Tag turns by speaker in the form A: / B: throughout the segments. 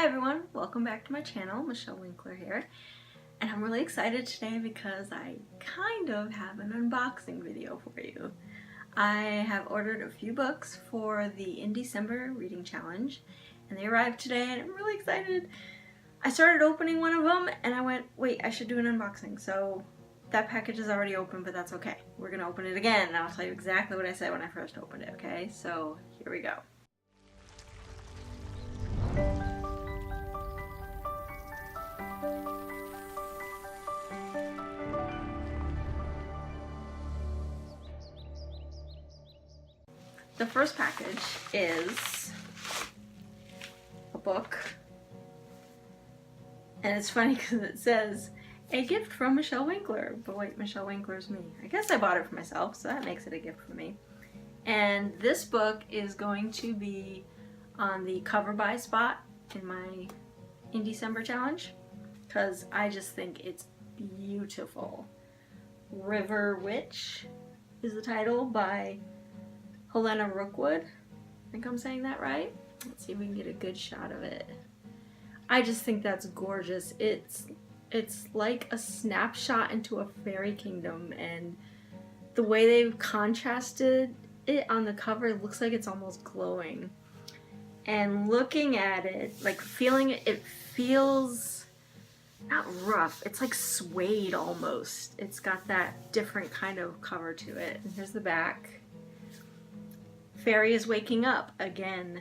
A: Hi everyone, welcome back to my channel. Michelle Winkler here, and I'm really excited today because I kind of have an unboxing video for you. I have ordered a few books for the Indiecember reading challenge, and they arrived today and I'm really excited. I started opening one of them and I went, wait, I should do an unboxing. So that package is already open, but that's okay. We're gonna open it again and I'll tell you exactly what I said when I first opened it, okay? So here we go. The first package is a book, and it's funny because it says, a gift from Michelle Winkler, but wait, Michelle Winkler's me. I guess I bought it for myself, so that makes it a gift for me. And this book is going to be on the cover by spot in my Indiecember challenge, because I just think it's beautiful. River Witch is the title, by Helena Rookwood. I think I'm saying that right. Let's see if we can get a good shot of it. I just think that's gorgeous. It's like a snapshot into a fairy kingdom, and the way they've contrasted it on the cover, it looks like it's almost glowing. And looking at it, like feeling it, it feels not rough, it's like suede almost. It's got that different kind of cover to it. And here's the back. Fairy is waking up again.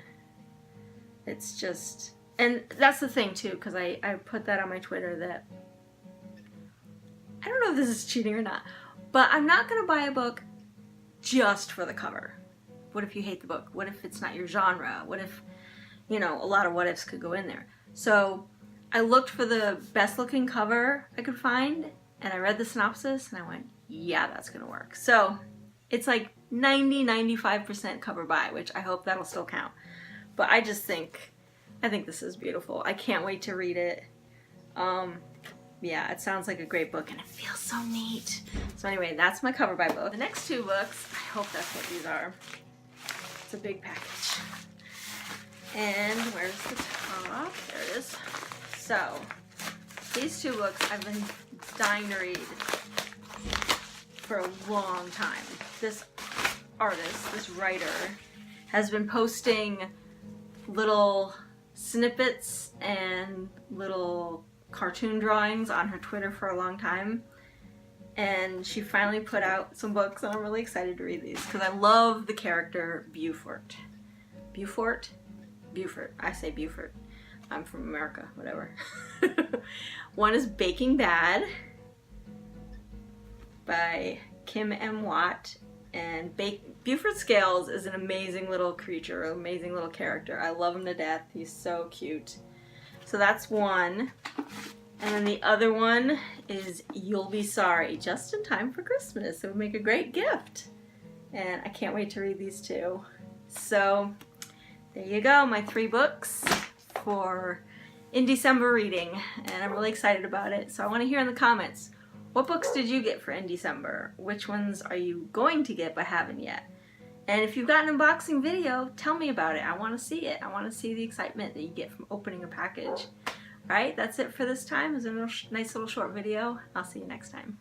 A: It's just, and that's the thing too, because I put that on my Twitter that I don't know if this is cheating or not, but I'm not gonna buy a book just for the cover. What if you hate the book? What if it's not your genre? What if, you know, a lot of what ifs could go in there. So I looked for the best looking cover I could find, and I read the synopsis and I went, yeah, that's gonna work. So it's like 95% cover by, which I hope that'll still count. But I think this is beautiful. I can't wait to read it. Yeah, it sounds like a great book and it feels so neat. So anyway, that's my cover by book. The next two books, I hope that's what these are. It's a big package. And where's the top? There it is. So, these two books I've been dying to read for a long time. This artist, this writer, has been posting little snippets and little cartoon drawings on her Twitter for a long time, and she finally put out some books, and I'm really excited to read these because I love the character Buford. Buford? I say Buford. I'm from America, whatever. One is Baking Bad by Kim M. Watt, and Buford Scales is an amazing little creature, an amazing little character. I love him to death. He's so cute. So that's one. And then the other one is You'll Be Sorry, just in time for Christmas. It would make a great gift. And I can't wait to read these two. So there you go, my 3 books for Indiecember reading. And I'm really excited about it. So I want to hear in the comments, what books did you get for Indiecember? Which ones are you going to get but haven't yet? And if you've got an unboxing video, tell me about it. I want to see it. I want to see the excitement that you get from opening a package. Alright, that's it for this time. It was a nice little short video. I'll see you next time.